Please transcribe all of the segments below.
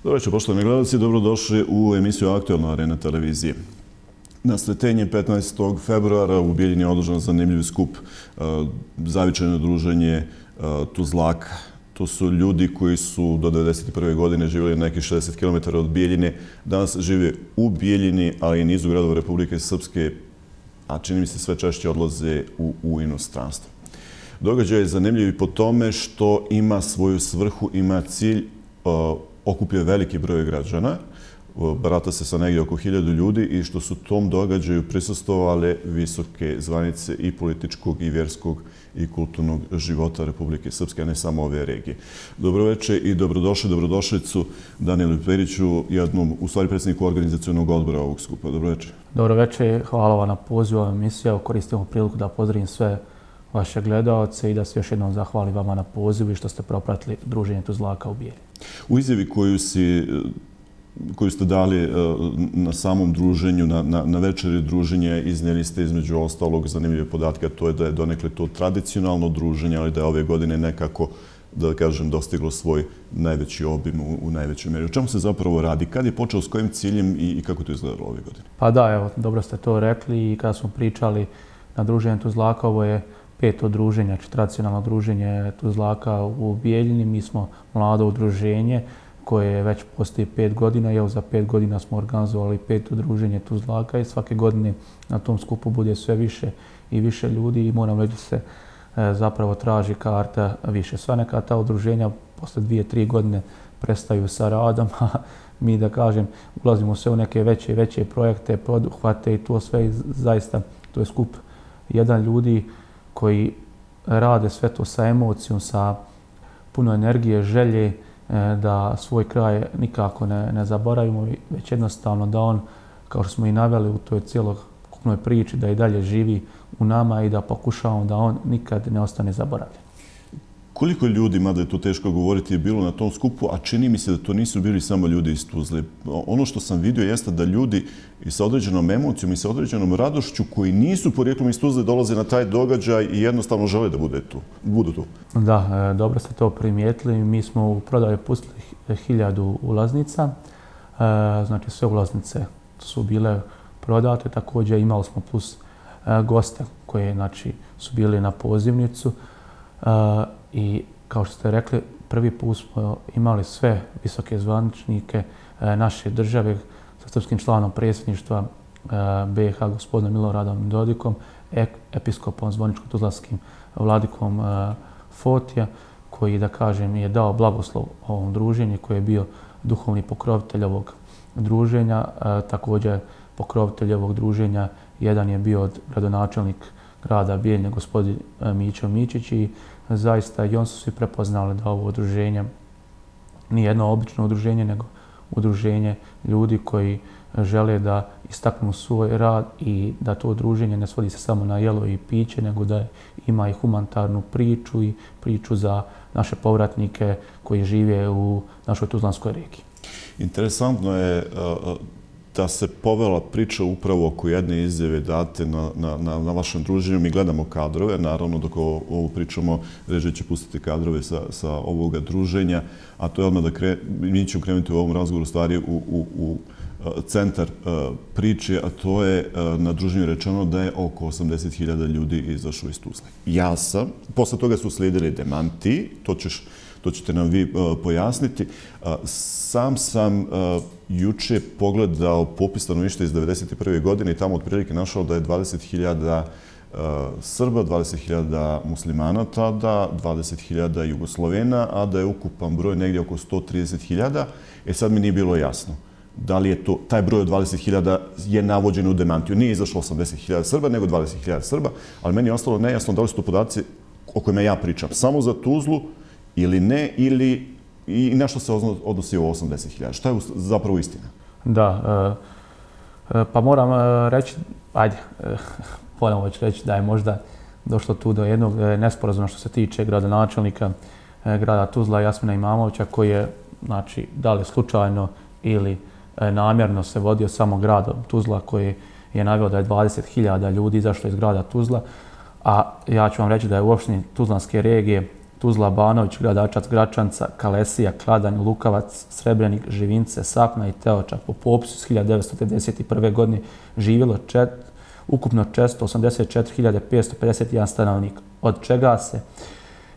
Dobro večer, poštovani gledalci, dobrodošli u emisiju Aktualna arena televizije. Na Sretenje 15. februara u Bijeljini je održan zanimljiv skup, zavičajno druženje Tuzlaka. To su ljudi koji su do 1991. godine živjeli nekih 60 km od Bijeljine. Danas žive u Bijeljini, ali i nizu gradova Republike Srpske, a čini mi se sve češće odlaze u inostranstvo. Događaj je zanimljiv i po tome što ima svoju svrhu, ima cilj, okuplja veliki broj građana, barata se sa negdje oko 1000 ljudi i što su tom događaju prisustvovale visoke zvanice i političkog i vjerskog i kulturnog života Republike Srpske, a ne samo ove regije. Dobroveče i dobrodošlicu Danielu Periću, jednom, u stvari predsjedniku organizacionog odbora ovog skupa. Dobroveče. Dobroveče, hvala vam na pozivu ovu emisiju. Koristimo priliku da pozdravim sve vaše gledalce i da se još jednom zahvalim vama na pozivu i što ste propratili druženje Tuzlaka u Bijeljini. U izjavi koju ste dali na samom druženju, na večeri druženja, iznijeli ste između ostalog zanimljive podatke, a to je da je donekle to tradicionalno druženje, ali da je ove godine nekako, da kažem, dostiglo svoj najveći obim u najvećoj mjeri. O čemu se zapravo radi? Kad je počeo, s kojim ciljem i kako to izgledalo ove godine? Pa da, evo, dobro ste to rekli i kada smo pričali na druženju Tuzlaka, ovo je 5. druženje, znači tradicionalno druženje Tuzlaka u Bijeljini. Mi smo mlado udruženje koje već postoji 5 godina i evo za 5 godina smo organizovali 5. druženje Tuzlaka i svake godine na tom skupu bude sve više i više ljudi i moram reći se zapravo traži karta više. Sva neka ta udruženja posle 2-3 godine prestaju sa radom, a mi da kažem ulazimo sve u neke veće i veće projekte, poduhvate i to sve zaista to je skup jedan ljudi koji rade sve to sa emocijom, sa puno energije, želje da svoj kraj nikako ne zaboravimo, već jednostavno da on, kao što smo i naveli u toj cjelokupnoj priči, da i dalje živi u nama i da pokušavamo da on nikad ne ostane zaboravljen. Koliko ljudi, mada je to teško govoriti, je bilo na tom skupu, a čini mi se da to nisu bili samo ljudi iz Tuzle. Ono što sam vidio jeste da ljudi i sa određenom emocijom i sa određenom radošću koji nisu porijeklom iz Tuzle dolaze na taj događaj i jednostavno žele da budu tu. Da, dobro ste to primijetili. Mi smo u prodaju pustili 1000 ulaznica. Znači sve ulaznice su bile prodate. Također imali smo plus goste koji znači, su bili na pozivnicu. I kao što ste rekli, prvi put smo imali sve visoke zvaničnike naše države sa srpskim članom predsjedništva BiH gospodinom Miloradom Dodikom, episkopom zvaničko-tuzlanskim vladikom Fotija, koji, da kažem, je dao blagoslov ovom druženju, koji je bio duhovni pokrovitelj ovog druženja. Također, pokrovitelj ovog druženja jedan je bio od gradonačelnik grada Bijeljine, gospodin Mićo Mičić, i zaista i on su svi prepoznali da ovo udruženje nije jedno obično udruženje, nego udruženje ljudi koji žele da istaknu svoj rad i da to udruženje ne svodi se samo na jelo i piće, nego da ima i humanitarnu priču i priču za naše povratnike koji žive u našoj Tuzlanskoj regiji. Interesantno je da se povela priča upravo oko jedne izjave date na vašem druženju. Mi gledamo kadrove, naravno dok ovo pričamo, režija će pustiti kadrove sa ovoga druženja, a to je odmah mi ćemo krenuti u ovom razgovoru stvari u centar priče, a to je na druženju rečeno da je oko 80.000 ljudi izašlo iz Tuzle. Ja sam, posle toga su slijedili demanti, to ćete nam vi pojasniti. Sam sam juče pogledao popis stanovništva iz 1991. godine i tamo otprilike našao da je 20.000 Srba, 20.000 muslimana tada, 20.000 Jugoslovena, a da je ukupan broj negdje oko 130.000. Sad mi nije bilo jasno da li je to, taj broj od 20.000 je navođen u demantiju. Nije izašlo 80.000 Srba, nego 20.000 Srba, ali meni je ostalo nejasno da li su to podaci o kojima ja pričam. Samo za Tuzlu ili ne, i na što se odnosi ovo 80.000? Šta je zapravo istina? Da, pa moram reći, moram već reći da je možda došlo tu do jednog nesporazuma što se tiče gradonačelnika grada Tuzla, Jasmina Imamovića, koji je, znači, da li slučajno ili namjerno se vodio samo gradom Tuzla, koji je naveo da je 20.000 ljudi izašlo iz grada Tuzla, a ja ću vam reći da je u opštini Tuzlanske regije Tuzla, Banović, Gradačac, Gračanca, Kalesija, Kladanj, Lukavac, Srebrenik, Živince, Sapna i Teoča. Po popisu s 1991. godine živjelo ukupno 484.551 stanovnik, od čega se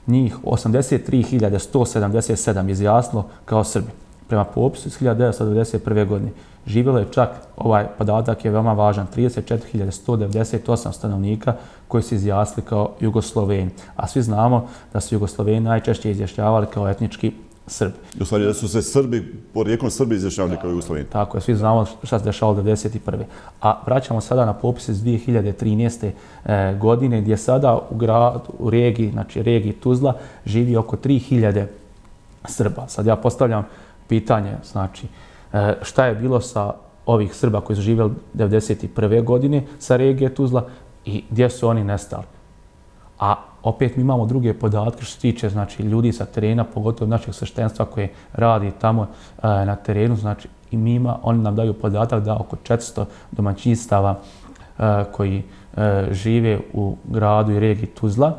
njih 83.177 izjasnilo kao Srbi. Prema popisu iz 1991. godine živjelo je čak, ovaj podatak je veoma važan, 34.198 stanovnika koji su izjasnili kao Jugosloveni. A svi znamo da su Jugosloveni najčešće izjašnjavali kao etnički Srbi. U stvari da su se Srbi, porijeklom Srbi izjašnjavali kao Jugosloveni. Tako je, svi znamo šta se dešavalo 1991. A vraćamo sada na popis iz 2013. godine gdje sada u regiji, znači regiji Tuzla, živi oko 3.000 Srba. Sad ja postavljam pitanje, znači, šta je bilo sa ovih Srba koji su živjeli 1991. godine sa regije Tuzla i gdje su oni nestali. A opet mi imamo druge podatke što se tiče, znači, ljudi sa terena, pogotovo našeg sveštenstva koje radi tamo na terenu, znači, i oni nam daju podatak da oko 400 domaćinstava koji žive u gradu i regiji Tuzla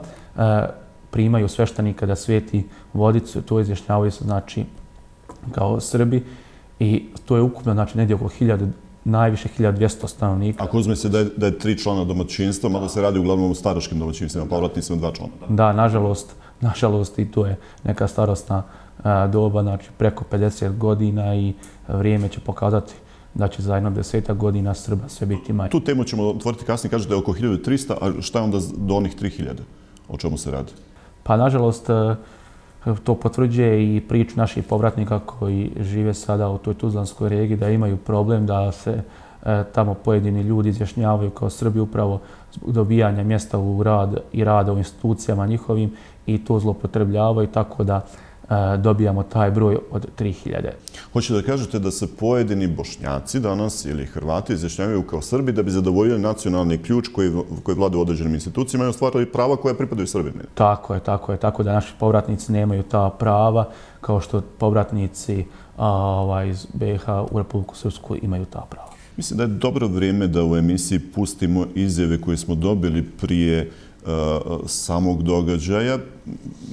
primaju sveštenika da sveti vodicu, to izjašnjavaju se, znači, kao Srbi i to je ukupno, znači, negdje oko 1000, najviše 1200 stanovnika. Ako uzme se da je 3 člana domaćinstva, mada se radi uglavnom o staroškim domaćinstvima, povratnicima 2 člana. Da, nažalost i to je neka starosna doba, znači preko 50 godina i vrijeme će pokazati da će za jedno 10 godina Srba sve biti manje. Tu temu ćemo otvoriti kasnije, kažete da je oko 1300, a šta je onda do onih 3000? O čemu se radi? Pa, nažalost, to potvrđuje i priču naših povratnika koji žive sada u toj tuzlanskoj regiji, da imaju problem da se tamo pojedini ljudi izjašnjavaju kao Srbi upravo zbog dobijanja mjesta u rad i rada u institucijama njihovim i to zloupotrebljavaju, tako da dobijamo taj broj od 3000. Hoće da kažete da se pojedini Bošnjaci danas ili Hrvati izjašnjavaju kao Srbi da bi zadovoljili nacionalni ključ koji vlada u određenim institucijama i ostvarili prava koja pripadaju Srbima? Tako je. Tako da naši povratnici nemaju ta prava kao što povratnici iz BiH u Republiku Srpsku imaju ta prava. Mislim da je dobro vrijeme da u emisiji pustimo izjave koje smo dobili prije samog događaja,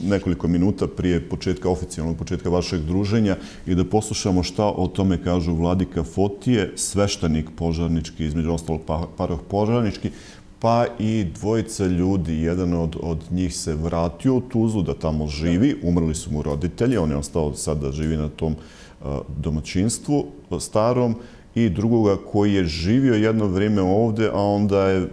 nekoliko minuta prije oficijalnog početka vašeg druženja i da poslušamo šta o tome kažu vladika Fotije, sveštenik požarnički, između ostalog paroh požarnički, pa i dvojica ljudi. Jedan od njih se vratio u Tuzlu da tamo živi, umrli su mu roditelji, on je ostao sad da živi na tom domaćinstvu starom, i drugoga koji je živio jedno vrijeme ovdje, a onda je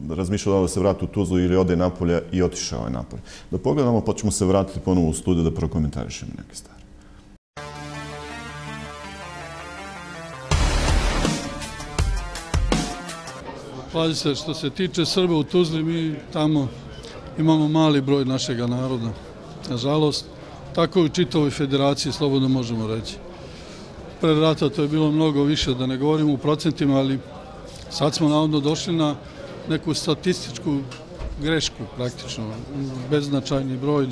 razmišljao da se vrati u Tuzlu ili ode napolje i otišao je napolje. Da pogledamo, pa ćemo se vratiti ponovo u studiju da prokomentarišemo neke stvari. Pazite, što se tiče Srba u Tuzli, mi tamo imamo mali broj našega naroda. Nažalost, tako i u čitavoj federaciji, slobodno možemo reći. Pre rata to je bilo mnogo više, da ne govorimo u procentima, ali sad smo navodno došli na neku statističku grešku praktično, beznačajni broj,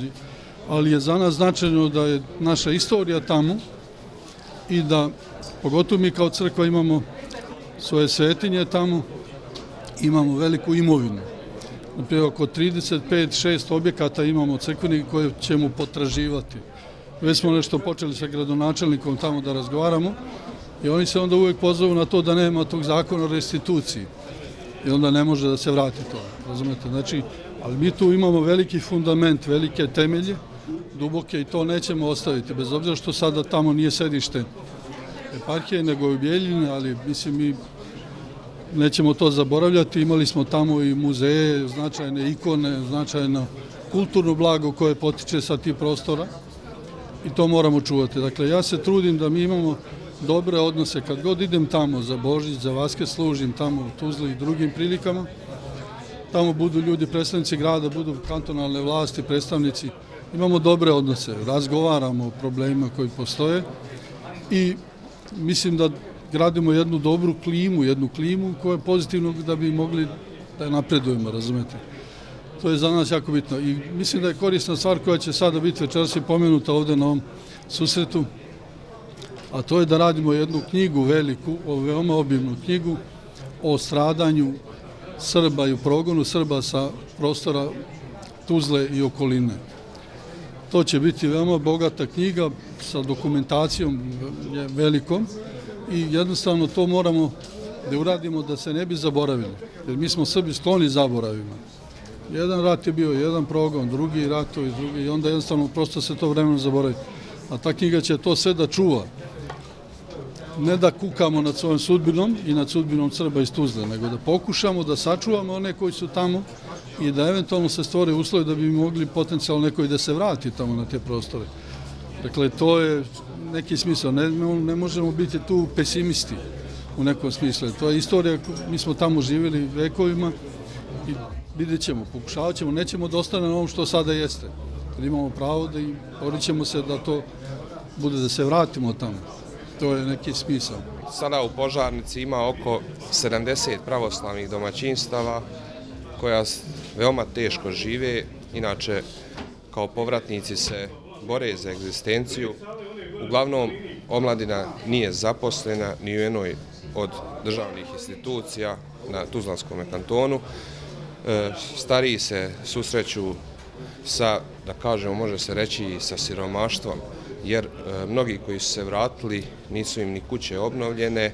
ali je za nas značajno da je naša istorija tamo i da, pogotovo mi kao crkva imamo svoje svetinje tamo, imamo veliku imovinu. Naprijed, oko 35-6 objekata imamo crkvenih koje ćemo potraživati. Već smo nešto počeli sa gradonačelnikom tamo da razgovaramo i oni se onda uvijek pozovu na to da nema tog zakona o restituciji i onda ne može da se vrati to, razumete? Znači, ali mi tu imamo veliki fundament, velike temelje, duboke i to nećemo ostaviti, bez obzira što sada tamo nije sedište eparhije, nego je u Bijeljini, ali mislim mi nećemo to zaboravljati. Imali smo tamo i muzeje, značajne ikone, značajno kulturno blago koje potiče sa tih prostora. I to moramo čuvati. Dakle, ja se trudim da mi imamo dobre odnose. Kad god idem tamo za Božić, za Vaskrs, služim tamo u Tuzli i drugim prilikama. Tamo budu ljudi, predstavnici grada, budu kantonalne vlasti, predstavnici. Imamo dobre odnose, razgovaramo o problemima koji postoje i mislim da gradimo jednu dobru klimu, jednu klimu koja je pozitivna da bi mogli da napredujemo, razumete. To je za nas jako bitno i mislim da je korisna stvar koja će sada biti večeras i pomenuta ovdje na ovom susretu, a to je da radimo jednu knjigu veliku, veoma obimnu knjigu o stradanju Srba i u progonu Srba sa prostora Tuzle i okoline. To će biti veoma bogata knjiga sa dokumentacijom velikom i jednostavno to moramo da uradimo da se ne bi zaboravili. Jer mi smo Srbi skloni zaboravima. Jedan rat je bio, jedan progon, drugi ratovi, drugi i onda jednostavno prosto se to vremeno zaboravi. A ta knjiga će to sve da čuva. Ne da kukamo nad svojom sudbinom i nad sudbinom Srba iz Tuzle, nego da pokušamo da sačuvamo one koji su tamo i da eventualno se stvore uslovi da bi mogli potencijalno neko i da se vrati tamo na te prostore. Dakle, to je neki smisao. Ne možemo biti tu pesimisti u nekom smislu. To je istorija, mi smo tamo živjeli vekovima i vidjet ćemo, pokušavat ćemo, nećemo da ostane na ovom što sada jeste. Jer imamo pravo da i borit ćemo se da to bude, da se vratimo tamo. To je neki smisao. Sada u Požarnici ima oko 70 pravoslavnih domaćinstava koja veoma teško žive. Inače, kao povratnici se bore za egzistenciju. Uglavnom, omladina nije zaposlena ni u jednoj od državnih institucija na Tuzlanskom kantonu. Stariji se susreću sa, da kažemo, može se reći i sa siromaštvom, jer mnogi koji su se vratili nisu im ni kuće obnovljene,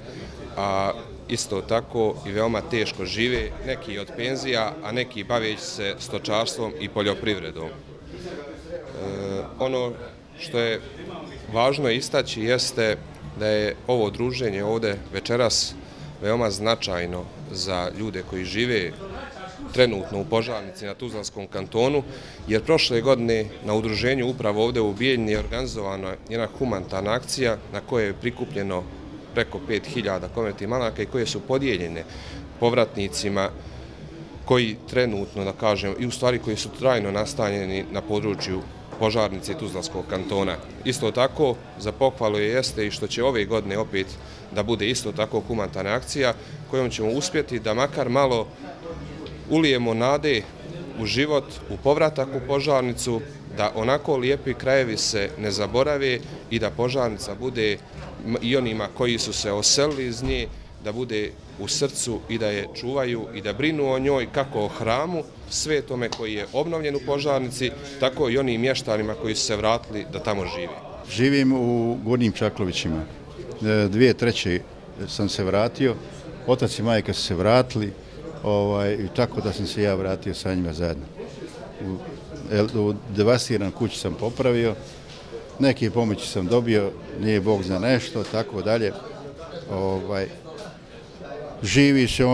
a isto tako i veoma teško žive, neki od penzija, a neki baveći se stočarstvom i poljoprivredom. Ono što je važno istaći jeste da je ovo druženje ovde večeras veoma značajno za ljude koji žive trenutno u Požarnici na Tuzlanskom kantonu, jer prošle godine na udruženju upravo ovde u Bijeljini je organizovana jedna humanitarna akcija na kojoj je prikupljeno preko 5000 konvertnih maraka i koje su podijeljene povratnicima koji trenutno, da kažem, i u stvari koji su trajno nastanjeni na području Požarnice i Tuzlanskog kantona. Isto tako, za pohvalu jeste i što će ove godine opet da bude isto tako humanitarna akcija kojom ćemo uspjeti da makar malo ulijemo nade u život, u povratak u Požarnicu, da onako lijepi krajevi se ne zaborave i da Požarnica bude i onima koji su se oselili iz nje, da bude u srcu i da je čuvaju i da brinu o njoj kako o hramu svetome koji je obnovljen u Požarnici, tako i onim mještanima koji su se vratili da tamo žive. Živim u Gornjim Čaklovićima. 2003. sam se vratio, otac i majka su se vratili, i tako da sam se ja vratio sa njima zajedno. U devastiran kući sam popravio, neke pomoći sam dobio, nije Bog za nešto, tako dalje. Živi se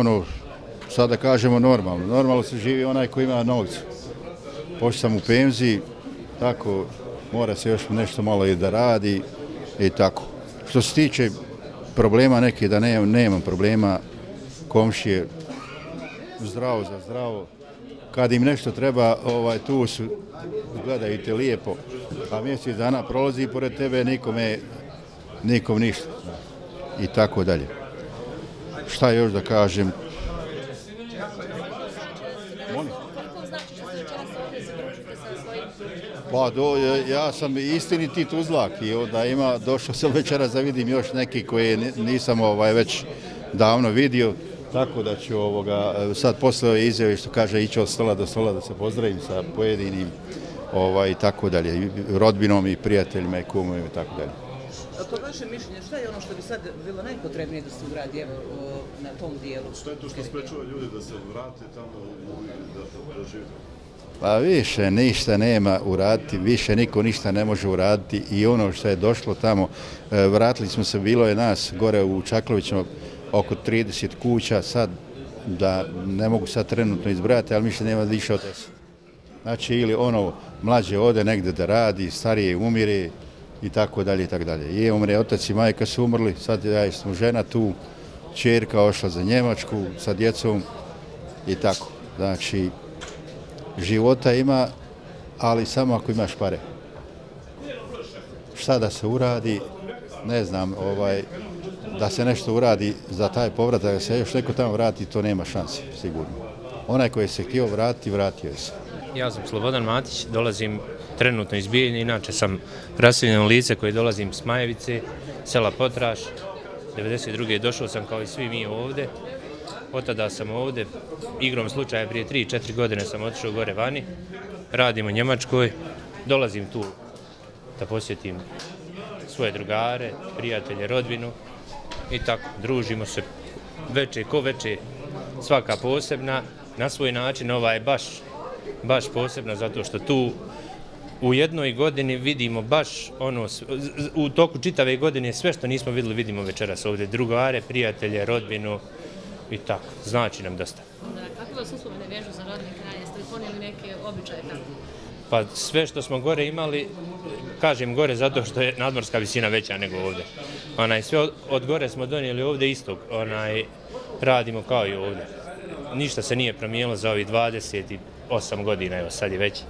sada kažemo normalno. Normalno se živi onaj koji ima novca. Pošto sam u penziji, tako mora se još nešto malo i da radi i tako. Što se tiče problema neke, da nemam problema, komšije, zdravo za zdravo. Kad im nešto treba, tu su, gledaju te lijepo, a mjesec dana prolazi pored tebe, nikom ništa. I tako dalje. Šta još da kažem? Pa ja sam istiniti Tuzlak i onda došao sam večeras da vidim još neki koje nisam već davno vidio. Tako da ću sad posle ove izjave što kaže ići od stola do stola da se pozdravim sa pojedinim i tako dalje, rodbinom i prijateljima i kumovima i tako dalje. Po vašem mišljenju, šta je ono što bi sad bilo najpotrebnije da se uradi na tom dijelu? Što je to što sprečava ljudi da se vrate tamo i da žive? Pa više ništa nema uraditi, više niko ništa ne može uraditi i ono što je došlo tamo, vratili smo se, bilo je nas gore u Čaklovićima oko 30 kuća, sad da ne mogu sad trenutno izbrojati, ali mislim nema više od 10. Znači ili mlađe ode negde da radi, starije umire i tako dalje i tako dalje. Umre otac i majka su umrli, sad ja sam žena tu, ćerka ošla za Njemačku sa djecom i tako. Znači, života ima, ali samo ako imaš pare. Šta da se uradi, ne znam, da se nešto uradi za taj povratak, da se još neko tamo vrati, to nema šanse, sigurno. Onaj koji se htio vratiti, vratio se. Ja sam Slobodan Matić, dolazim trenutno iz Bijeljine, inače sam raseljeno lice koje dolazim s Majevice, sela Potraš. 1992. došao sam kao i svi mi ovde. Od tada sam ovde, igrom slučaja prije 3-4 godine sam otišao gore vani. Radim u Njemačkoj dolazim tu da posjetim svoje drugare, prijatelje, rodbinu i tako, družimo se veče ko veče, svaka posebna, na svoj način, ova je baš posebna zato što tu u jednoj godini vidimo baš ono, u toku čitave godine sve što nismo vidjeli vidimo večeras ovdje, drugare, prijatelje, rodbinu i tako, znači nam dosta. Kako vas uslovi ne vežu za rodni kraj, jeste li ponijeli neke običaje tamo? Pa sve što smo gore imali, kažem gore zato što je nadmorska visina veća nego ovdje. Sve od gore smo donijeli ovdje istog, radimo kao i ovdje. Ništa se nije promijenilo za ovih 28 godina, evo sad je već.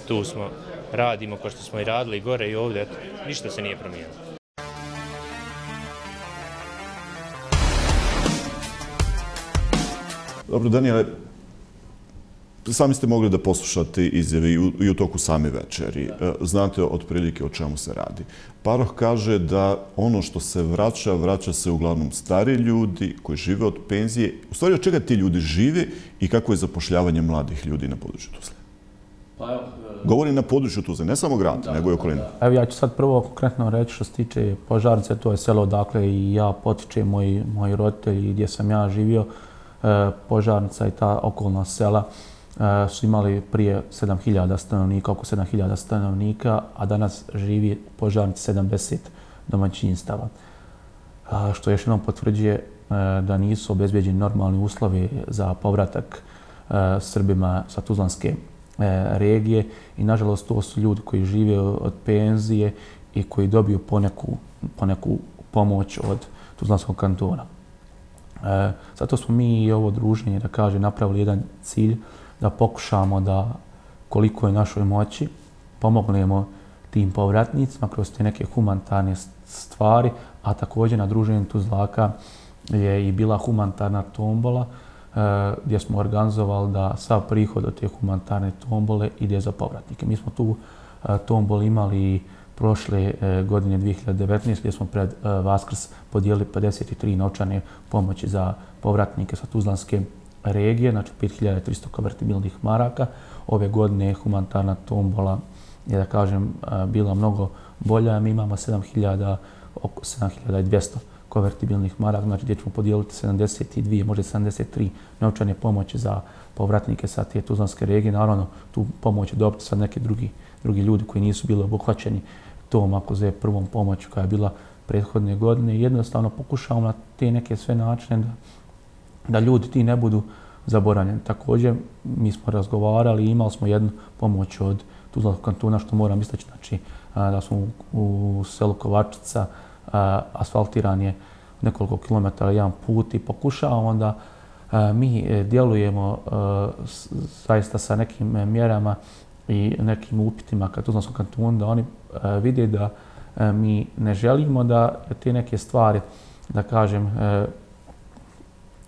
Tu smo, radimo kao što smo i radili gore i ovdje, ništa se nije promijenilo. Dobro, Danijele, sami ste mogli da poslušate izjave i u toku same večeri. Znate otprilike o čemu se radi. Paroh kaže da ono što se vraća se uglavnom stari ljudi koji žive od penzije. U stvari, od čega ti ljudi žive i kako je zapošljavanje mladih ljudi na području Tuzle? Govorim na području Tuzle, ne samo grad, nego i okolina. Evo ja ću sad prvo konkretno reći što se tiče Požarnice, to je selo odakle i ja potičem, moji roditelji gdje sam ja živio. Požarnica i ta okolna sela su imali prije 7.000 stanovnika, oko 7.000 stanovnika, a danas živi u Požarnici 70 domaćinstava. Što još jednom potvrđuje da nisu obezbeđeni normalni uslovi za povratak Srbima sa Tuzlanske regije i nažalost to su ljudi koji žive od penzije i koji dobiju poneku pomoć od Tuzlanskog kantona. Zato smo mi i ovo druženje, da kažem, napravili jedan cilj da pokušamo da koliko je našoj moći pomognemo tim povratnicima kroz te neke humanitarne stvari, a također na druženju Tuzlaka je i bila humanitarna tombola gdje smo organizovali da sav prihod od te humanitarne tombole ide za povratnike. Mi smo tu tombolu imali prošle godine 2019 gdje smo pred Vaskrs podijelili 53 novčane pomoći za povratnike sa Tuzlanske regije, znači 5.300 konvertibilnih maraka. Ove godine humanitarna tombola je, da kažem, bila mnogo bolja. Mi imamo oko 7.200 konvertibilnih maraka, znači gdje ćemo podijeliti 72, možda 73 novčane pomoći za povratnike sa te Tuzlanske regije. Naravno, tu pomoć je dobiti sad neki drugi ljudi koji nisu bili obuhvaćeni tom prvom pomoću koja je bila prethodne godine. Jednostavno pokušavamo na te neke sve načine da ljudi ti ne budu zaboravljeni. Također, mi smo razgovarali i imali smo jednu pomoć od Tuzlanskog kantona, što moram istaći, znači da smo u selu Kovačica, asfaltiran je nekoliko kilometara jedan put i pokušavamo da mi djelujemo zaista sa nekim mjerama i nekim upitima ka Tuzlanskom kantonu, da oni vide da mi ne želimo da te neke stvari, da kažem,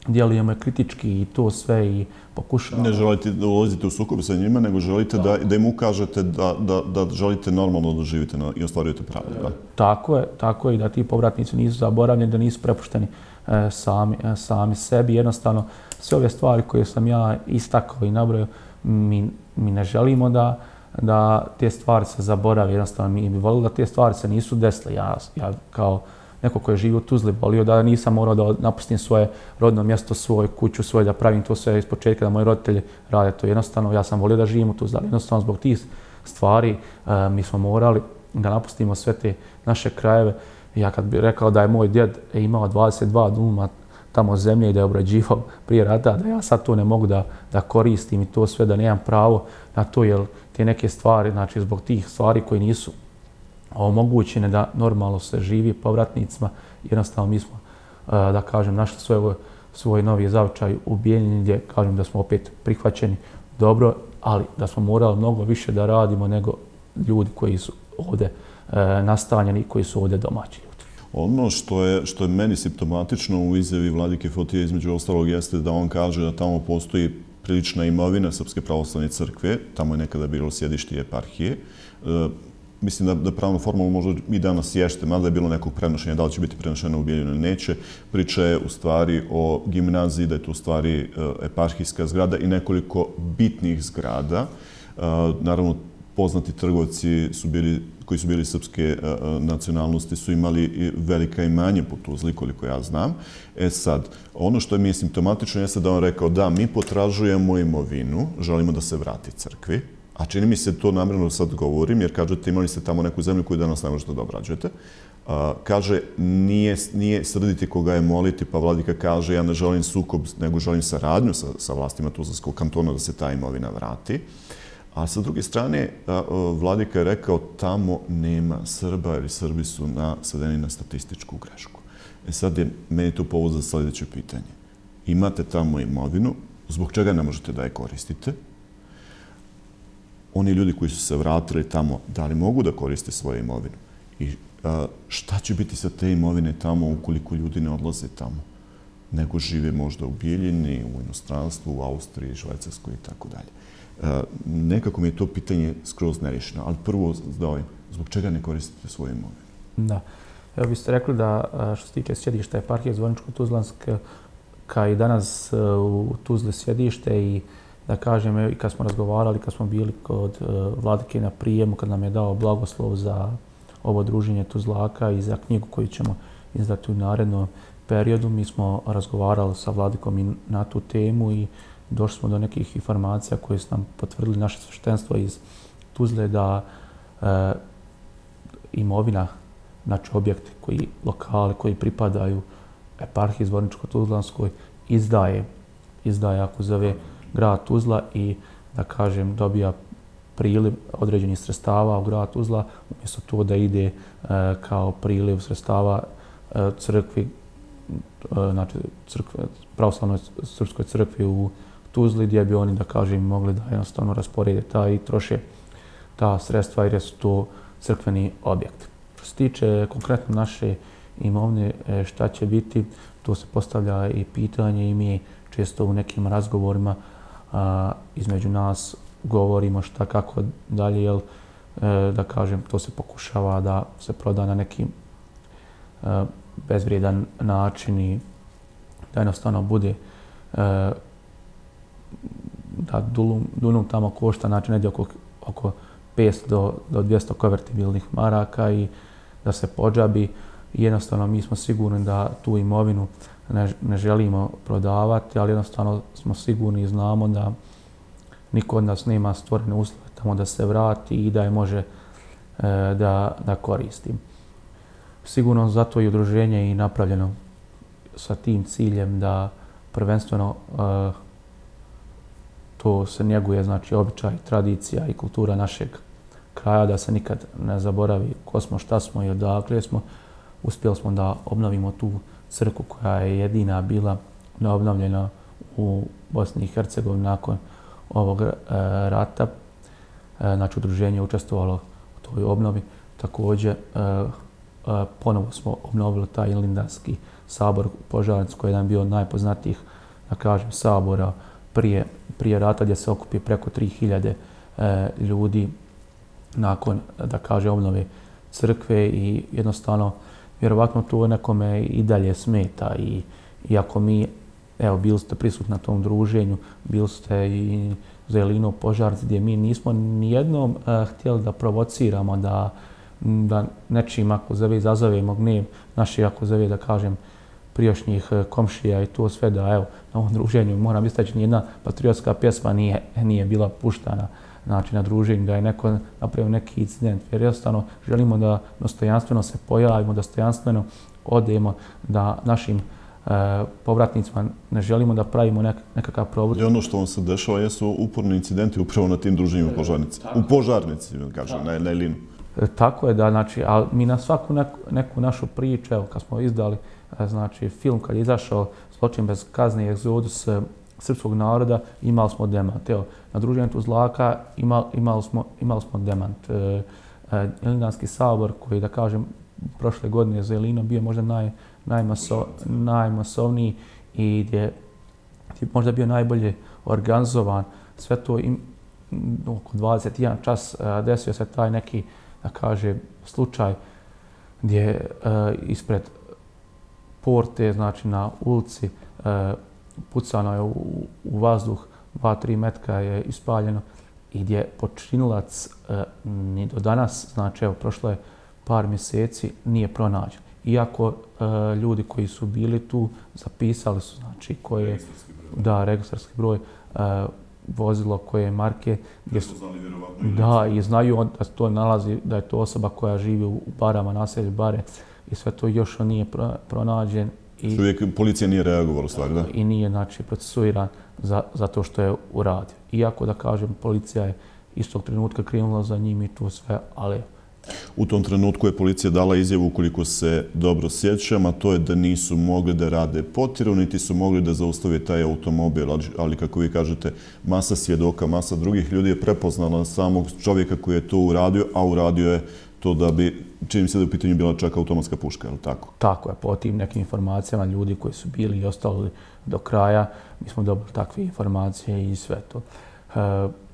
djelujemo kritički i to sve i pokušavamo. Ne želite da ulazite u sukob sa njima, nego želite da im ukažete da želite normalno da živite i ostvarujete pravo. Tako je i da ti povratnici nisu zaboravljeni, da nisu prepušteni sami sebi. Jednostavno, sve ove stvari koje sam ja istakao i nabrojao, mi ne želimo da te stvari se zaborave. Jednostavno, mi bi volili da te stvari se nisu desile. Ja kao neko koji je živio u Tuzli, volio da nisam morao da napustim svoje rodno mjesto, svoju kuću, svoje, da pravim to sve iz početka, da moji roditelji rade to. Jednostavno, ja sam volio da živim u Tuzli, ali jednostavno zbog tih stvari mi smo morali da napustimo sve te naše krajeve. Ja kad bih rekao da je moj djed imao 22 duma tamo zemlje i da je obrađivao prije rata, da ja sad to ne mogu da koristim i to sve, da nemam pravo na to, jer te neke stvari, znači zbog tih stvari koji nisu omogućene da normalno se živi povratnicima, jednostavno mi smo, da kažem, našli svoj novi zavičaj u Bijeljini, gdje kažem da smo opet prihvaćeni dobro, ali da smo morali mnogo više da radimo nego ljudi koji su ovdje nastanjeni, koji su ovdje domaći ljudi. Ono što je meni simptomatično u izjavi vladike Fotije, između ostalog, jeste da on kaže da tamo postoji prilična imovina Srpske pravoslavne crkve, tamo je nekada bilo sjedište eparhije. Mislim da pravno formalno možda i danas ješte, mada je bilo nekog prenošenja, da li će biti prenošeno u Bijeljinu ili neće. Priča je u stvari o gimnaziji, da je to u stvari eparhijska zgrada i nekoliko bitnih zgrada. Naravno, poznati trgovci koji su bili srpske nacionalnosti su imali velika imanja po Tuzli, koliko ja znam. Sad, ono što je mi simptomatično jeste da on rekao da mi potražujemo imovinu, želimo da se vrati crkvi, a čini mi se to namjerno sad govorim, jer kažete imali ste tamo neku zemlju koju danas ne možete da obrađujete. Kaže, nije srditi koga je moliti, pa vladika kaže ja ne želim sukob, nego želim saradnju sa vlastima Tuzlanskog kantona da se ta imovina vrati. A sa druge strane, vladika je rekao tamo nema Srba, jer Srbi su svedeni na statističku grešku. Sad je meni to povod za sljedeće pitanje. Imate tamo imovinu, zbog čega ne možete da je koristite? Oni ljudi koji su se vratili tamo, da li mogu da koriste svoju imovinu? I šta će biti sa te imovine tamo ukoliko ljudi ne odlaze tamo? Nego žive možda u Bijeljini, u inostranstvu, u Austriji, Švajcarskoj i tako dalje. Nekako mi je to pitanje skroz nerešeno, ali prvo zbog čega ne koristite svoju imovinu? Da. Evo biste rekli da što se tiče sjedišta eparhije Zvorničko-Tuzlanske, kao i danas u Tuzli sjedište i da kažem, i kad smo razgovarali, kad smo bili kod vladike na prijemu, kad nam je dao blagoslov za ovo druženje Tuzlaka i za knjigu koju ćemo izdati u narednom periodu, mi smo razgovarali sa vladikom i na tu temu i došli smo do nekih informacija koje su nam potvrdili naše sveštenstvo iz Tuzle da imovina, znači objekti lokali koji pripadaju eparhiji Zvorničko-Tuzlanskoj izdaje ako zove grad Tuzla i da kažem dobija priliv određenih sredstava u grad Tuzla, umjesto to da ide kao priliv sredstava crkvi, znači pravoslavnoj srpskoj crkvi u Tuzli, gdje bi oni, da kažem, mogli da jednostavno rasporede i troše ta sredstva jer su to crkveni objekt. Što se tiče konkretno naše imovine, šta će biti, to se postavlja i pitanje i mi često u nekim razgovorima između nas govorimo šta kako dalje, jer da kažem, to se pokušava da se proda na neki bezvrijedan način i da jednostavno bude da Dunum tamo košta, znači negdje oko 500 do 200 konvertibilnih maraka i da se podžabi. Jednostavno mi smo sigurni da tu imovinu ne želimo prodavati, ali jednostavno smo sigurni i znamo da niko od nas nema stvorene uslove tamo da se vrati i da je može da koristi. Sigurno zato i udruženje je napravljeno sa tim ciljem da prvenstveno to se njeguje, znači običaj, tradicija i kultura našeg kraja, da se nikad ne zaboravi ko smo, šta smo i odakle smo. Uspjeli smo da obnovimo tu crkvu koja je jedina bila neobnovljena u Bosni i Hercegovini nakon ovog rata. Znači, udruženje je učestvovalo u toj obnovi. Također, ponovo smo obnovili taj Ilindanski sabor u Požarnici, koji je jedan bio od najpoznatijih, da kažem, sabora prije rata, gdje se okupi preko 3000 ljudi nakon, da kažem, obnove crkve i jednostavno, vjerovatno to nekome i dalje smeta i iako mi, evo, bili ste prisutni na tom druženju, bili ste i za Jelinu Požarci, gdje mi nismo nijednom htjeli da provociramo, da nečim ako zove izazovemo gnev naših, ako zove, da kažem, prijašnjih komšija i to sve, da evo, na ovom druženju moram istaći, nijedna patriotska pjesma nije bila puštana, znači na druženju, da je neko napravio neki incident, jer jednostavno želimo da dostojanstveno se pojavimo, da dostojanstveno odemo, da našim povratnicima ne želimo da pravimo nekakav problem. I ono što vam se dešava jesu uporni incidenti upravo na tim druženjima u Požarnici. U Požarnici, kažem, na Jelinu. Tako je, da, znači, ali mi na svaku neku našu priču, evo, kad smo izdali, znači, film kad je izašao Zločin bez kazne i egzodus srpskog naroda, imali smo demant. Evo, na druženju Tuzlaka imali smo demant. Jelindanski sabor, koji, da kažem, prošle godine za Jelinu bio možda najmasovniji i gdje je možda bio najbolje organizovan. Sve to oko 21 čas desio se taj neki, da kaže, slučaj gdje ispred porte, znači na ulici, pucano je u vazduh, 2-3 metka je ispaljeno i gdje počinilac ni do danas, znači evo prošlo je par mjeseci, nije pronađen. Iako ljudi koji su bili tu zapisali su, znači koje, da, registarski broj, vozilo koje marke, gdje su, da, i znaju da to nalazi, da je to osoba koja živi u Barama, naselju Bare, i sve to još on nije pronađen. I uvijek policija nije reagovala u stvari, da? I nije, znači, procesuiran za to što je uradio. Iako, da kažem, policija je istog trenutka krenula za njim i to sve, ali... U tom trenutku je policija dala izjavu, ukoliko se dobro sjećam, a to je da nisu mogli da rade potjeru, niti su mogli da zaustave taj automobil, ali kako vi kažete, masa svjedoka, masa drugih ljudi je prepoznala samog čovjeka koji je to uradio, a uradio je to da bi, čini mi se da je u pitanju bila čak automatska puška, je li tako? Tako je, po tim nekim informacijama ljudi koji su bili i ostali do kraja, mi smo dobili takve informacije i sve to.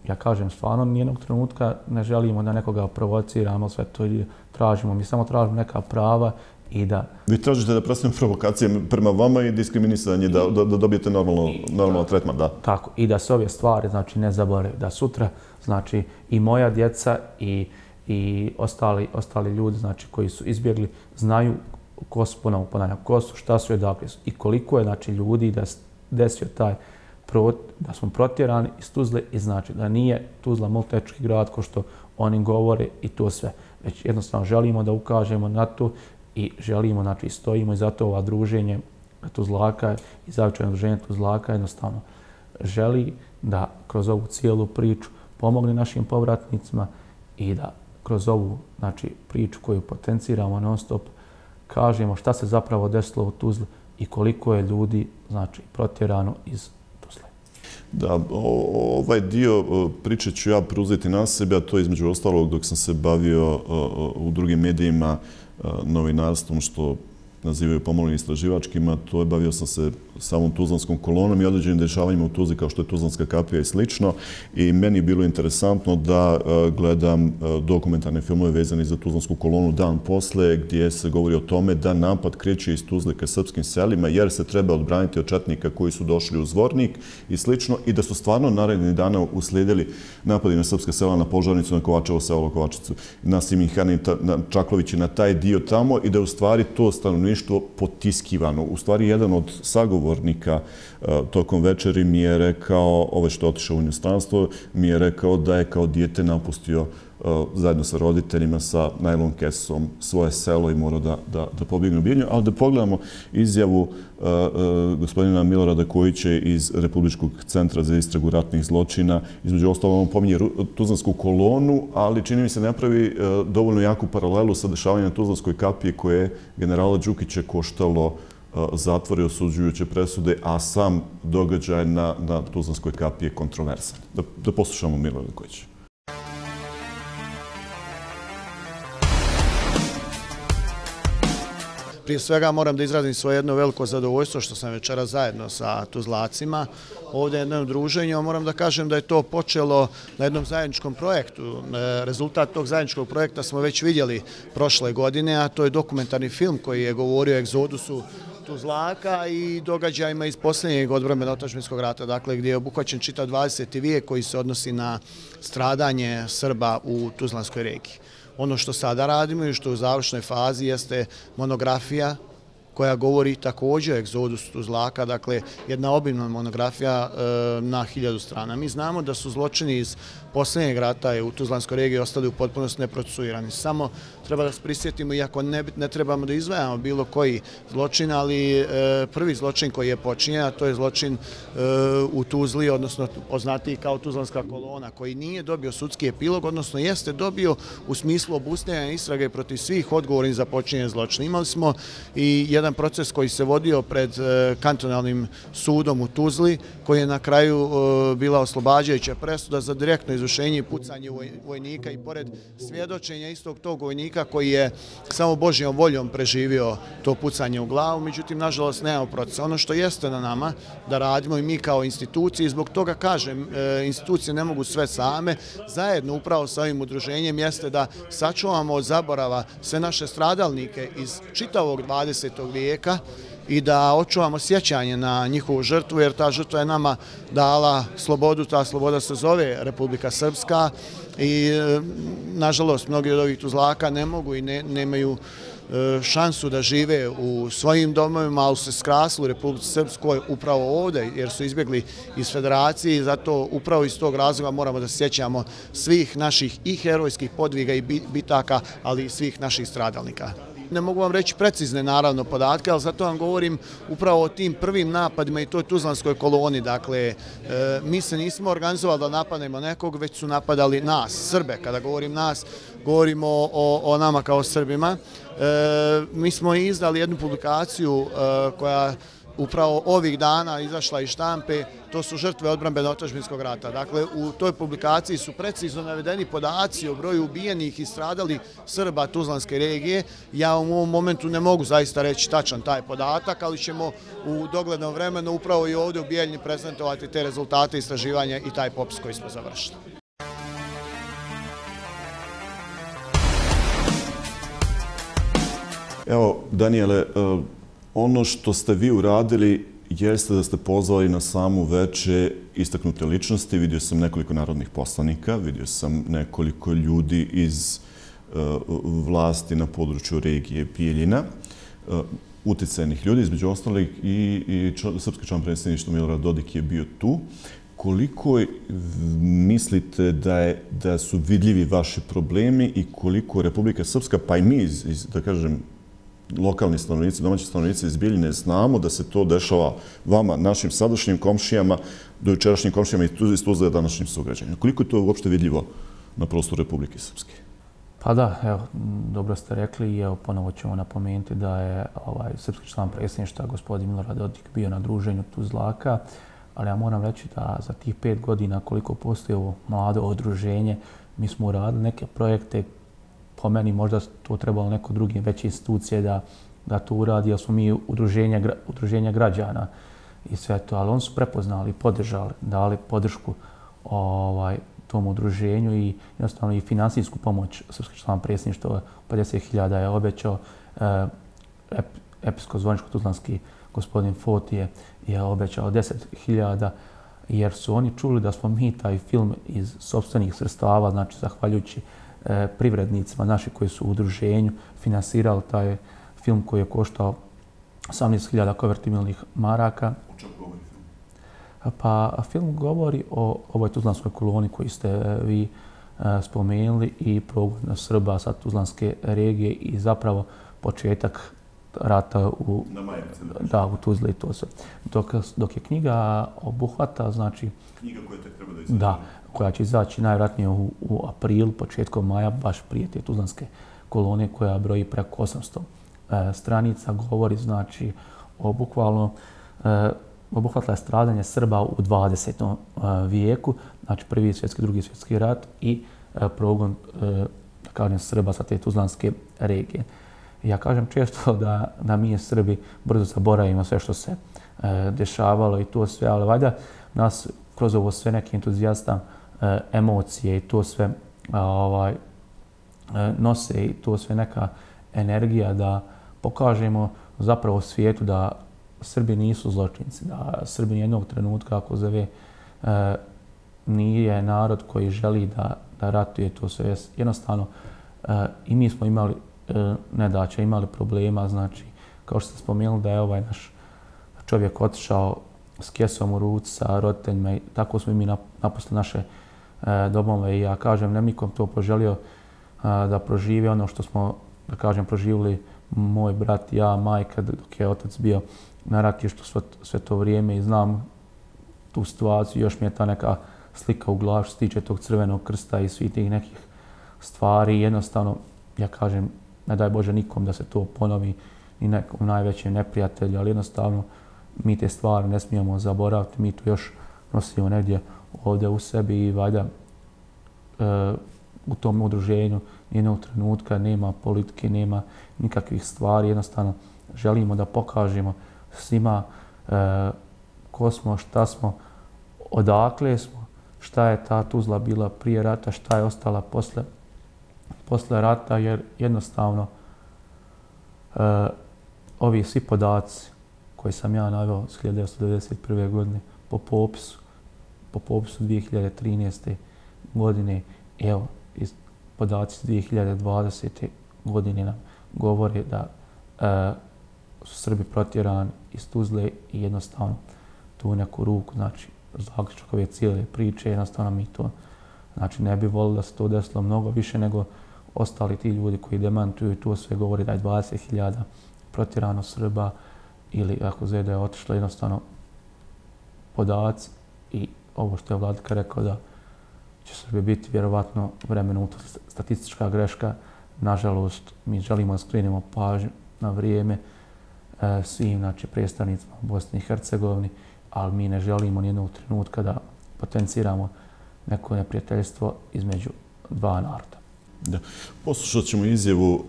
Ja kažem, stvarno nijednog trenutka ne želimo da nekoga provociramo, sve to tražimo. Mi samo tražimo neka prava i da... Vi tražite da prestane provokacije prema vama i diskriminisanje, da dobijete normalno tretman, da? Tako, i da se ove stvari, znači, ne zaborave, da sutra, znači, i moja djeca i ostali ljudi, znači, koji su izbjegli, znaju ko su, ponavljam, ko su, šta su i odakle su i koliko je, znači, ljudi da desio taj da smo protjerani iz Tuzle i znači da nije Tuzla multietnički grad kao što oni govore i to sve. Već jednostavno želimo da ukažemo na to i želimo, znači stojimo i zato ova druženje Tuzlaka i zavičajno druženje Tuzlaka jednostavno želi da kroz ovu cijelu priču pomogne našim povratnicima i da kroz ovu, znači, priču koju potenciramo non stop kažemo šta se zapravo desilo u Tuzli i koliko je ljudi, znači, protjerano iz Tuzle. Da, ovaj dio priče ću ja preuzeti na sebe, a to je između ostalog dok sam se bavio u drugim medijima novinarstvom, što nazivaju pomalo istraživačkima, to je bavio sam se samom Tuzlanskom kolonom i određenim dešavanjima u Tuzli kao što je Tuzlanska kapija i slično. I meni je bilo interesantno da gledam dokumentarne filmove vezane za Tuzlansku kolonu dan posle, gdje se govori o tome da napad kreće iz Tuzle ka srpskim selima jer se treba odbraniti od četnika koji su došli u Zvornik i slično i da su stvarno narednih dana uslijedili napadi na srpska sela, na Požarnicu, na Kovačevo selo, Kovačicu, na Siminhani, na Čaklavići, na taj dio tamo i da je u stvari to stanovništvo potiskivano. U stvari jedan od sagovornika tokom večeri mi je rekao, ovaj što je otišao u inostranstvo, mi je rekao da je kao dijete napustio zajedno sa roditeljima sa najlon kesom svoje selo i morao da pobjegne u Bijeljinu. Ali da pogledamo izjavu gospodina Milorada Kojića iz Republičkog centra za istragu ratnih zločina. Između ostalog, on pominje Tuzlansku kolonu, ali čini mi se ne pravi dovoljno jaku paralelu sa dešavanjem na Tuzlanskoj kapiji koje je generala Đukića koštalo zatvore osuđujuće presude, a sam događaj na Tuzlanskoj kapiji je kontroversan. Da poslušamo Milorada Kojića. Prije svega moram da izrazim svoje jedno veliko zadovoljstvo što sam večera zajedno sa Tuzlacima ovdje na jednom druženju. Moram da kažem da je to počelo na jednom zajedničkom projektu. Rezultat tog zajedničkog projekta smo već vidjeli prošle godine, a to je dokumentarni film koji je govorio o egzodusu Tuzlaka i događajima iz posljednjeg odbrambeno-otadžbinskog rata, dakle gdje je obuhvaćen čitav 20. vijek koji se odnosi na stradanje Srba u Tuzlanskoj regiji. Ono što sada radimo i što je u završnoj fazi jeste monografija koja govori također o egzodusu Tuzlaka, dakle jedna obimna monografija na 1000 strana. Mi znamo da su zločini iz posljednjeg rata u Tuzlanskoj regiji ostali u potpunosti neprocesuirani. Samo treba da se prisjetimo, iako ne trebamo da izdvajamo bilo koji zločin, ali prvi zločin koji je počinjen, a to je zločin u Tuzli, odnosno poznatiji kao Tuzlanska kolona, koji nije dobio sudski epilog, odnosno jeste dobio u smislu obustavljanja istrage protiv svih odgovornih za počinjenje zločina. Imali smo i jedan proces koji se vodio pred kantonalnim sudom u Tuzli, koji je na kraju bila oslobađajuća presuda za direktno izvršenje i pucanje vojnika i pored svjedočenja istog tog vojnika koji je samo Božjom voljom preživio to pucanje u glavu, međutim, nažalost, nemamo procesa. Ono što jeste na nama da radimo i mi kao institucije, zbog toga kažem, institucije ne mogu sve same, zajedno upravo sa ovim udruženjem jeste da sačuvamo od zaborava sve naše stradalnike iz čitavog 20. vijeka i da očuvamo sjećanje na njihovu žrtvu, jer ta žrtva je nama dala slobodu, ta sloboda se zove Republika Srpska i nažalost mnogi od ovih Tuzlaka ne mogu i nemaju šansu da žive u svojim domovima, ali su se skrasili u Republici Srpskoj upravo ovdje jer su izbjegli iz federacije i zato upravo iz tog razloga moramo da se sjećamo svih naših i herojskih podviga i bitaka, ali i svih naših stradalnika. Ne mogu vam reći precizne naravno podatke, ali zato vam govorim upravo o tim prvim napadima i toj Tuzlanskoj koloni. Dakle, mi se nismo organizovali da napadnemo nekog, već su napadali nas, Srbe. Kada govorim nas, govorimo o nama kao Srbima. Mi smo izdali jednu publikaciju koja upravo ovih dana izašla iz štampe, to su žrtve odbrambeno-otadžbinskog rata. Dakle, u toj publikaciji su precizno navedeni podaci o broju ubijenih i stradalih Srba Tuzlanske regije. Ja u ovom momentu ne mogu zaista reći tačan taj podatak, ali ćemo u doglednom vremenu upravo i ovdje u Bijeljni prezentovati te rezultate istraživanja i taj popis koji smo završili. Evo, Danijele, ono što ste vi uradili jeste da ste pozvali na samu veče istaknute ličnosti. Vidio sam nekoliko narodnih poslanika, vidio sam nekoliko ljudi iz vlasti na području regije Bijeljina, uticajnih ljudi, između ostalih i srpski član predsjedništva Milorad Dodik je bio tu. Koliko mislite da su vidljivi vaši problemi i koliko Republika Srpska, pa i mi, da kažem, lokalni stanovnici, domaći stanovnici iz Bijeljine znamo da se to dešava vama, našim sadašnjim komšijama, dojučerašnjim komšijama i iz Tuzle današnjim sugrađanima. Koliko je to uopšte vidljivo na prostoru Republike Srpske? Pa da, evo, dobro ste rekli i evo ponovo ćemo napomenuti da je srpski član predsjedništva gospodin Milorad Dodik bio na druženju Tuzlaka, ali ja moram reći da za tih 5 godina koliko postoji ovo mlado udruženje, mi smo uradili neke projekte. Po meni možda to trebalo neko drugi veće institucije da to uradi, jer smo mi udruženja građana i sve to, ali oni su prepoznali, podržali, dali podršku tom udruženju i jednostavno i finansijsku pomoć srpski član predsjedništva 50.000 je obećao. Episko-zvoničko-tuzlanski gospodin Foti je obećao 10.000 jer su oni čuli da smo mi taj film iz sopstvenih sredstava, znači zahvaljujući privrednicima naši koji su u udruženju finansirali taj film koji je koštao 18.000 konvertibilnih maraka. O čemu govori film? Pa film govori o ovoj Tuzlanskoj koloni koju ste vi spomenuli i progon Srba sa Tuzlanske regije i zapravo početak rata u Tuzli i to sve. Dok je knjiga obuhvata, znači... Knjiga koja tek treba da izađe. Da, koja će izaći najvjerojatnije u aprilu, početkom maja, baš prije te Tuzlanske kolonije koja broji preko 800 stranica, govori znači o bukvalno obuhvatila je stradanje Srba u 20. vijeku, znači Prvi svjetski, Drugi svjetski rat i progon Srba sa te Tuzlanske regije. Ja kažem često da mi Srbi brzo zaboravimo sve što se dešavalo i to sve, ali valjda nas kroz ovo sve neki entuzijasta emocije i to sve nose i to sve neka energija da pokažemo zapravo svijetu da Srbi nisu zločinci, da Srbi nijednog trenutka, ako zove, nije narod koji želi da ratuje to sve. Jednostavno, i mi smo imali nedaća, imali problema, znači, kao što ste spomenuli da je ovaj naš čovjek otišao s kesom u ruci sa roditeljima i tako smo i mi napustili naše domove i ja kažem, ne nikom to poželio da proživi ono što smo, da kažem, proživili moj brat, ja, majka, dok je otac bio na ratištu sve to vrijeme i znam tu situaciju, još mi je ta neka slika u glavi što se tiče tog Crvenog krsta i svih tih nekih stvari. Jednostavno, ja kažem, ne daj Bože nikom da se to ponovi ni nekom najvećem neprijatelju, ali jednostavno mi te stvari ne smijemo zaboraviti, mi to još nosimo negdje ovdje u sebi i valjda u tom udruženju nijednog trenutka nema politike, nema nikakvih stvari, jednostavno želimo da pokažemo svima ko smo, šta smo, odakle smo, šta je ta Tuzla bila prije rata, šta je ostala posle rata, jer jednostavno ovi svi podaci koji sam ja naveo s 1991. godine po popisu 2013. godine, evo, podaci iz 2020. godine nam govore da su Srbi protjerani iz Tuzle i jednostavno tu neku ruku, znači zaključak ove cijele priče, jednostavno mi to, znači ne bi volili da se to desilo mnogo više nego ostali ti ljudi koji demantuju i to sve govori da je 20.000 protjerano Srba ili ako zove da je otišlo jednostavno podaci i ovo što je Vladika rekao da će Srbi biti vjerovatno vremenom statistička greška. Nažalost, mi želimo da skrenemo pažnju na vrijeme svim znači, predstavnicima Bosne i Hercegovine, ali mi ne želimo nijednog trenutka da potenciramo neko neprijateljstvo između dva naroda. Da. Poslušat ćemo izjavu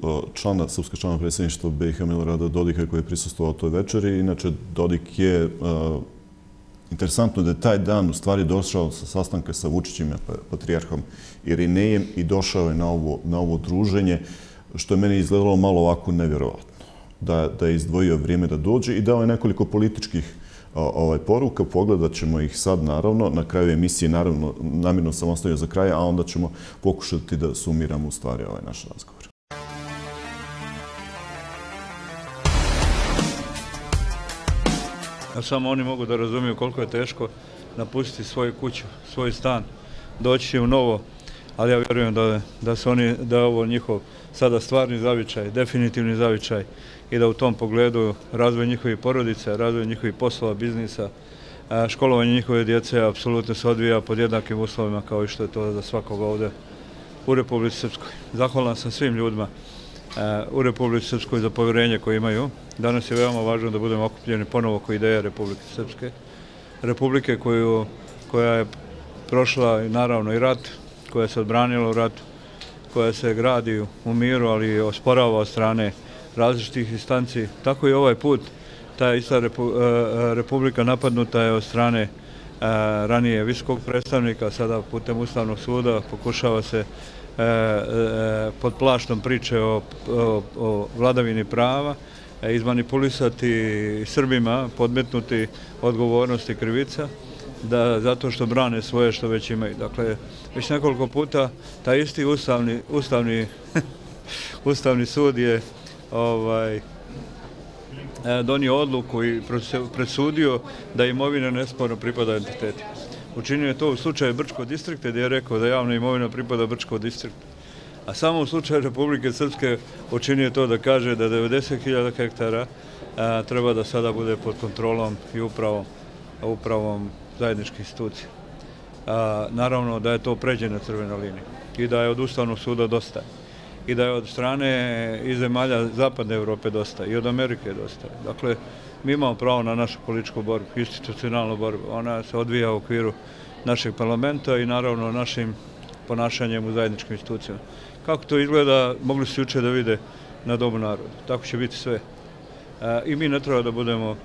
srpskog člana predsjedništva BiH Milorada Dodika koji je prisustvovao toj večeri. Inače, Dodik je interesantno da je taj dan u stvari došao sa sastanka sa Vučićem, patrijarhom Irinejem i došao je na ovo druženje, što je meni izgledalo malo ovako nevjerovatno. Da je izdvojio vrijeme da dođe i dao je nekoliko političkih poruka. Pogledat ćemo ih sad, naravno. Na kraju emisije, naravno, namjerno sam ostavio za kraj, a onda ćemo pokušati da sumiramo u stvari ovaj naš razgovor. Samo oni mogu da razumiju koliko je teško napustiti svoju kuću, svoj stan, doći u novo, ali ja vjerujem da je ovo njihov sada stvarni zavičaj, definitivni zavičaj i da u tom pogledu razvoj njihovih porodica, razvoj njihovih poslova, biznisa, školovanje njihove djece apsolutno se odvija pod jednakim uslovima kao i što je to za svakoga ovdje u Republici Srpskoj. Zahvalan sam svim ljudima u Republici Srpskoj za povjerenje koje imaju. Danas je veoma važno da budemo okupljeni ponovo oko ideje Republike Srpske. Republike koja je prošla naravno i rat, koja se odbranila u ratu, koja se gradi u miru, ali osporava od strane različitih instanci. Tako i ovaj put ta ista republika napadnuta je od strane ranije visokog predstavnika, sada putem Ustavnog suda pokušava se pod plaštom priče o vladavini prava izmanipulisati Srbima, podmetnuti odgovornost i krivica, zato što brane svoje što već imaju. Dakle, već nekoliko puta taj isti Ustavni sud je donio odluku i presudio da imovina nesporno pripada entitetu. Učinio je to u slučaju Brčkog distrikta gdje je rekao da javna imovina pripada Brčkog distriktu. A samo u slučaju Republike Srpske učinio je to da kaže da 90.000 hektara treba da sada bude pod kontrolom i upravom zajedničkih institucija. Naravno da je to pređena crvena linija i da je od Ustavnog suda dosta. I da je od strane i zemalja Zapadne Evrope dosta i od Amerike dosta. Dakle, mi imamo pravo na našu političku borbu, institucionalnu borbu. Ona se odvija u okviru našeg parlamenta i naravno našim ponašanjem u zajedničkim institucijama. Kako to izgleda, mogli su juče da vide na Domu naroda. Tako će biti sve. I mi ne treba da budemo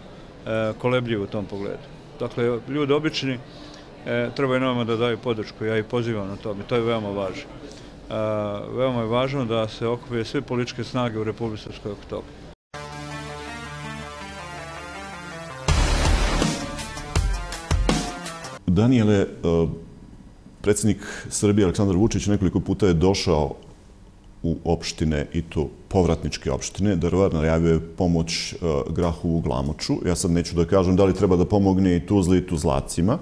kolebljivi u tom pogledu. Dakle, ljudi obični trebaju nama da daju podršku. Ja ih pozivam na tome. To je veoma važno. Veoma je važno da se okupe sve političke snage u Republici Srpskoj oko toga. Danijele, predsjednik Srbije Aleksandar Vučić nekoliko puta je došao u opštine i to povratničke opštine. Drvar najavio je pomoć Grahovu Glamoču. Ja sad neću da kažem da li treba da pomogne i Tuzli i Tuzlacima.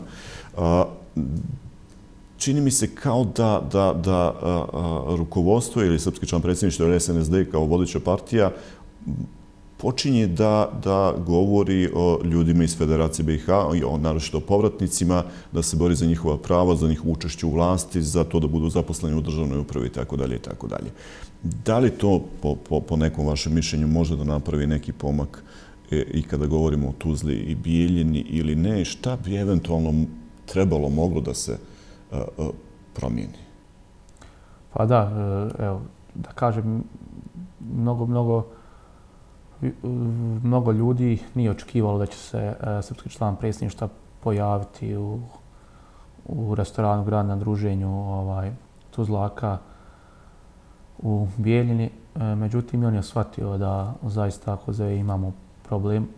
Čini mi se kao da rukovodstvo ili Srpski član predsjedništva ili SNSD kao vodeća partija počinje da govori o ljudima iz Federacije BiH, naročito o povratnicima, da se bori za njihova prava, za njihovo učešće u vlasti, za to da budu zaposleni u državnoj upravi itd. Da li to, po nekom vašem mišljenju, može da napravi neki pomak i kada govorimo o Tuzli i Bijeljini ili ne? Šta bi eventualno moglo da se promijeni? Pa da, evo, da kažem, mnogo ljudi nije očekivalo da će se srpski član predsjedništva pojaviti u restoranu Grad na druženju Tuzlaka u Bijeljini. Međutim, on je shvatio da zaista ako imamo problem,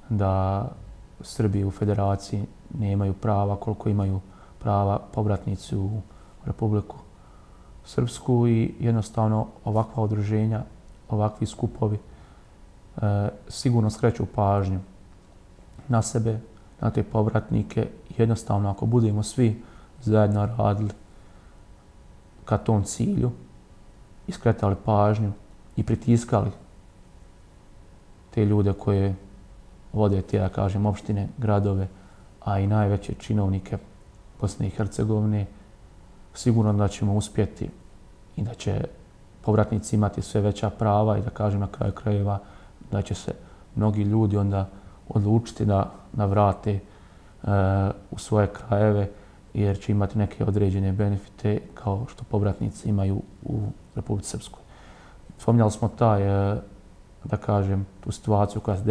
da Srbi u federaciji nemaju prava koliko imaju prava povratnici u Republiku Srpsku i jednostavno ovakva udruženja, ovakvi skupovi sigurno skreću pažnju na sebe, na te povratnike. Jednostavno ako budemo svi zajedno radili ka tom cilju, iskretali pažnju i pritiskali te ljude koje vode te, da kažem, opštine, gradove, a i najveće činovnike Bosne i Hercegovine, sigurno da ćemo uspjeti i da će povratnici imati sve veća prava i da kažem na kraju krajeva da će se mnogi ljudi onda odlučiti da vrate u svoje krajeve jer će imati neke određene benefite kao što povratnici imaju u Republici Srpskoj. Spominjali smo da kažem, tu situaciju koja se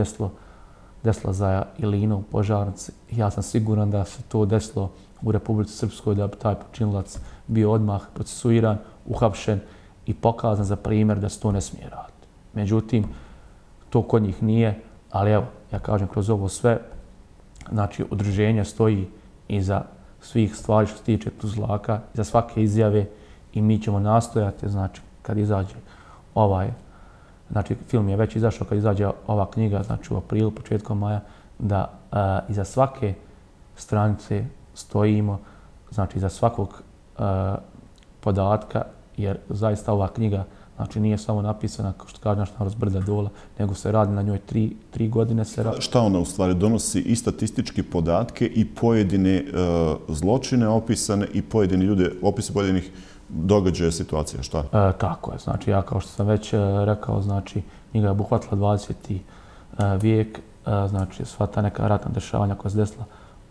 desila za Ilinu u Požarnici. Ja sam siguran da se to desilo u Republici Srpskoj, da bi taj počinilac bio odmah procesuiran, uhapšen i pokazan za primjer da se to ne smije raditi. Međutim, to kod njih nije, ali evo, ja kažem, kroz ovo sve, znači, udruženje stoji iza svih stvari što se tiče Tuzlaka, iza svake izjave i mi ćemo nastojati, znači, kad izađe znači, film je već izašao, kad izađe ova knjiga, znači u aprilu, početkom maja, da iza svake stranice stojimo, znači iza svakog podatka, jer zaista ova knjiga, znači, nije samo napisana, kao što kaže naš narod, s brda dola, nego se radi na njoj 3 godine. Šta ona u stvari donosi? I statističke podatke i pojedine zločine opisane i pojedini ljude, opise pojedinih događaja, situacija, šta? Tako je. Znači, ja kao što sam već rekao, znači, knjiga je obuhvatila 20. vijek, znači, sva ta neka ratna dešavanja koja se desila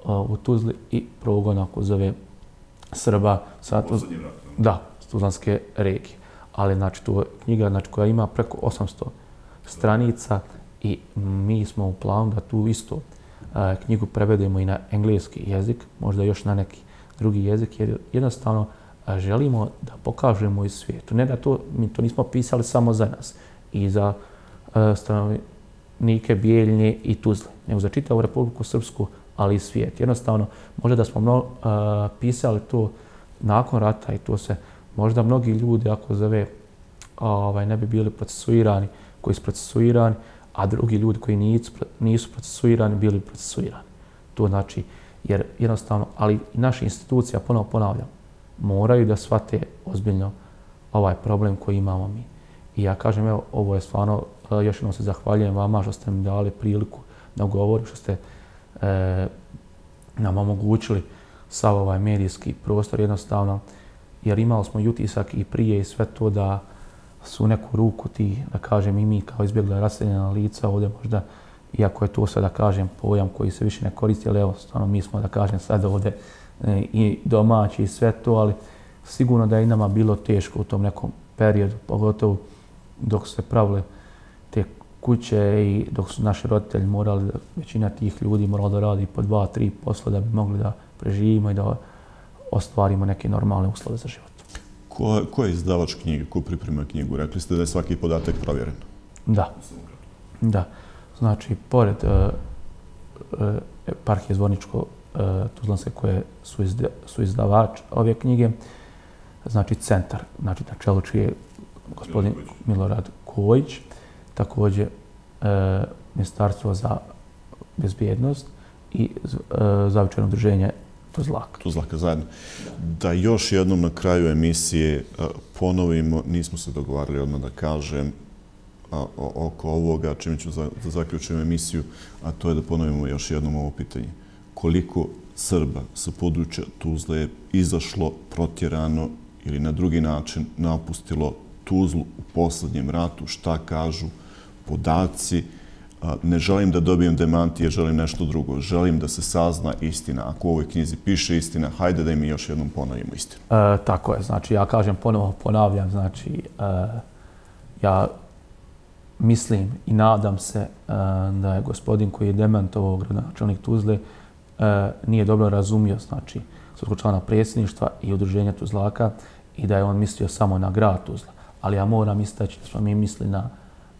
u Tuzli i progona ako zove Srba sa Tuzlanske regije. Ali, znači, to je knjiga, znači, koja ima preko 800 stranica i mi smo u planu da tu isto knjigu prevedemo i na engleski jezik, možda još na neki drugi jezik, jer jednostavno želimo da pokažemo i svijetu. Ne da mi to nismo pisali samo za nas i za stanovnike Bijeljine i Tuzle, nego za čitavu Republiku Srpsku, ali i svijet. Jednostavno, možda da smo pisali to nakon rata i to se možda mnogi ljudi, ako zove, ne bi bili procesuirani, koji su procesuirani, a drugi ljudi koji nisu procesuirani, bili procesuirani. To znači, jer jednostavno, ali i naše institucije, ponovo ponavljam, moraju da shvate ozbiljno ovaj problem koji imamo mi. I ja kažem, evo, ovo je stvarno, još jednom se zahvaljujem vama što ste mi dali priliku da govorim, što ste nam omogućili sav ovaj medijski prostor jednostavno, jer imali smo i utisak i prije i sve to da su u neku ruku ti, da kažem, i mi kao izbjegla raseljena lica ovdje možda, iako je to sad, da kažem, pojam koji se više ne koristi, ali evo, stvarno mi smo, da kažem, sad ovdje i domaći i sve to, ali sigurno da je i nama bilo teško u tom nekom periodu, pogotovo dok su se pravile te kuće i dok su naši roditelji morali, većina tih ljudi morala da radi po 2-3 posla da bi mogli da preživimo i da ostvarimo neke normalne uslove za život. Ko je izdavač knjige? Ko priprema knjigu? Rekli ste da je svaki podatak provjeren. Da. Znači, pored eparhije Zvorničko-Tuzlanske koje su izdavač ove knjige, znači centar, znači na čelu čiji je gospodin Milorad Kojić, također Ministarstvo za bezbjednost i Zavičajno udruženje Tuzlaka. Tuzlaka zajedno. Da još jednom na kraju emisije ponovimo, nismo se dogovarali odmah da kažem oko ovoga, čime ću da zaključujem emisiju, a to je da ponovimo još jednom ovo pitanje. Koliko Srba sa područja Tuzle je izašlo, protjerano ili na drugi način napustilo Tuzlu u posljednjem ratu, šta kažu podaci. Ne želim da dobijem demanti jer želim nešto drugo. Želim da se sazna istina. Ako u ovoj knjizi piše istina, hajde da i mi još jednom ponovimo istinu. Tako je. Znači, ja kažem, ponovo ponavljam, znači, ja mislim i nadam se da je gospodin koji je demantovao gradonačelnik Tuzle nije dobro razumio, znači, srpskog člana predsjedništva i udruženja Tuzlaka i da je on mislio samo na grad Tuzla. ali ja moram istaći da smo mi mislili na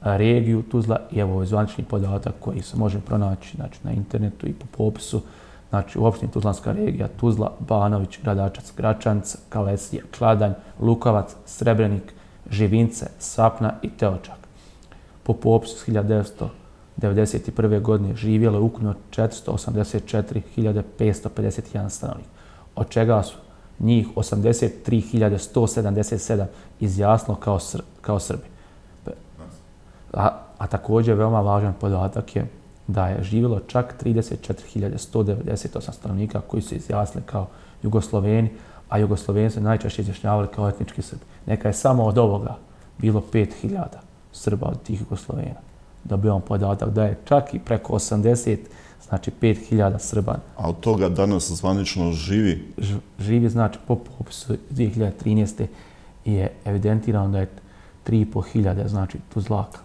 regiju Tuzla i evo ovaj zvanični podatak koji se može pronaći znači, na internetu i po popisu. Znači, u opštini Tuzlanska regija, Tuzla, Banović, Gradačac, Gračanca, Kalesija, Kladanj, Lukavac, Srebrenik, Živince, Sapna i Teočak. Po popisu 1991. godine živjelo je ukupno 484.551 stanovnik, od čega su njih 83.177 izjasnilo kao Srbi. A također veoma važan podatak je da je živjelo čak 34.198 stanovnika koji su izjasnili kao Jugosloveni, a Jugosloveni se najčešće izjašnjavali kao etnički Srbi. Neka je samo od ovoga bilo 5.000 Srba od tih Jugoslovena. Dobijamo podatak da je čak i preko 80, znači 5.000 Srba. A od toga danas zvanično živi? Živi, znači po popisu 2013. je evidentirano da je 3.500, znači Tuzlaka.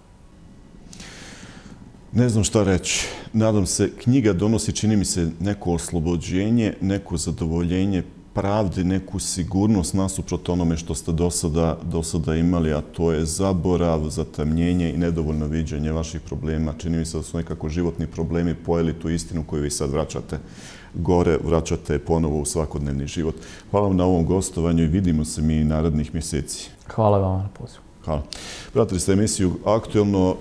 Ne znam šta reći. Nadam se, knjiga donosi, čini mi se, neko oslobođenje, neko zadovoljenje pravde, neku sigurnost nasuprot onome što ste do sada imali, a to je zaborav, zatamnjenje i nedovoljno viđenje vaših problema. Čini mi se da su nekako životni problemi pojeli tu istinu koju vi sad vraćate gore, vraćate ponovo u svakodnevni život. Hvala vam na ovom gostovanju i vidimo se mi narednih mjeseci. Hvala vam na pozivu. Hvala. Pratili ste emisiju Aktuelno.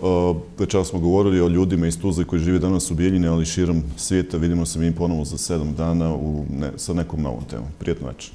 Večeras smo govorili o ljudima iz Tuzle koji žive danas u Bijeljini, ali širom svijeta. Vidimo se mi ponovo za 7 dana sa nekom novom temom. Prijetno večer.